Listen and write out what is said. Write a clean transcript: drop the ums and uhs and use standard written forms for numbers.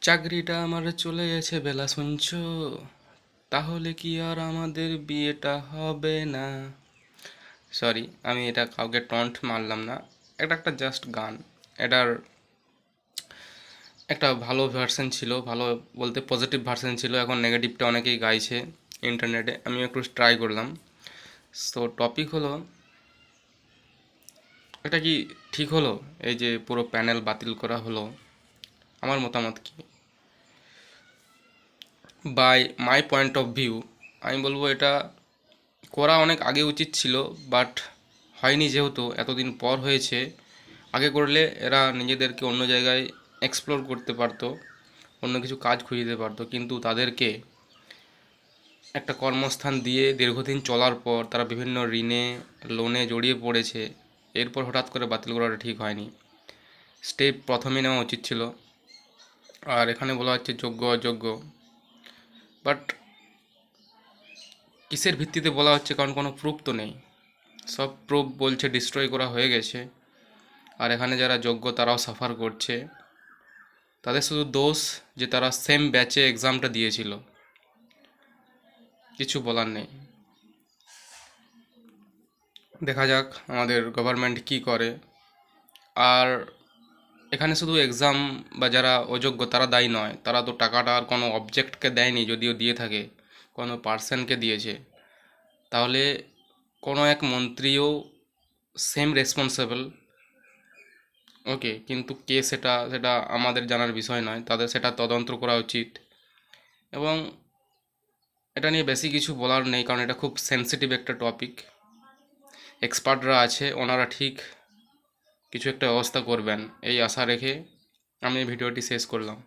চাকরিটা আমার চলে গেছে বেলা শুনছো, তাহলে কি আর আমাদের বিয়েটা হবে না? সরি, আমি এটা কাউকে টন্ট মারলাম না। এটা একটা জাস্ট গান। এটার একটা ভালো ভার্সন ছিল, ভালো বলতে পজিটিভ ভার্সন ছিল। এখন নেগেটিভটা অনেকেই গাইছে ইন্টারনেটে, আমিও একটু ট্রাই করলাম। তো টপিক হলো, এটা কি ঠিক হলো এই যে পুরো প্যানেল বাতিল করা হলো? আমার মতামত কি, by my point of view, আমি বলবো এটা করা অনেক আগে উচিত ছিল। বাট হয়নি, যেহেতু এতদিন পর হয়েছে। আগে করলে এরা নিজেদেরকে অন্য জায়গায় এক্সপ্লোর করতে পারতো, অন্য কিছু কাজ খুঁজে দিতে পারতো, কিন্তু তাদেরকে একটা কর্মস্থান দিয়ে দীর্ঘদিন চলার পর তারা বিভিন্ন ঋণে লোনে জড়িয়ে পড়েছে। এরপর হঠাৎ করে বাতিল করাটা ঠিক হয়নি। স্টেপ প্রথমে নেওয়া উচিত ছিল। আর এখানে বলা হচ্ছে যোগ্য অযোগ্য, বাট কিসের ভিত্তিতে বলা হচ্ছে? কারণ কোনো প্রুফ তো নেই। সব প্রুফ বলছে ডিস্ট্রয় করা হয়ে গেছে। আর এখানে যারা যোগ্য তারাও সাফার করছে। তাদের শুধু দোষ যে তারা সেম ব্যাচে এক্সামটা দিয়েছিল, কিছু বলার নেই। দেখা যাক আমাদের গভর্নমেন্ট কি করে। আর এখানে শুধু এক্সাম বা যারা অযোগ্য তারা দায়ী নয়, তারা তো টাকাটা আর কোনো অবজেক্টকে দেয়নি, যদিও দিয়ে থাকে কোনো পার্সনকে দিয়েছে। তাহলে কোনো এক মন্ত্রীও সেম রেসপন্সিবল। ওকে, কিন্তু কে সেটা সেটা আমাদের জানার বিষয় নয়, তাদের সেটা তদন্ত করা উচিত। এবং এটা নিয়ে বেশি কিছু বলার নেই, কারণ এটা খুব সেন্সিটিভ একটা টপিক। এক্সপার্টরা আছে, ওনারা ঠিক কিছু একটা ব্যবস্থা করবেন এই আশা রেখে আমি ভিডিওটি শেষ করলাম।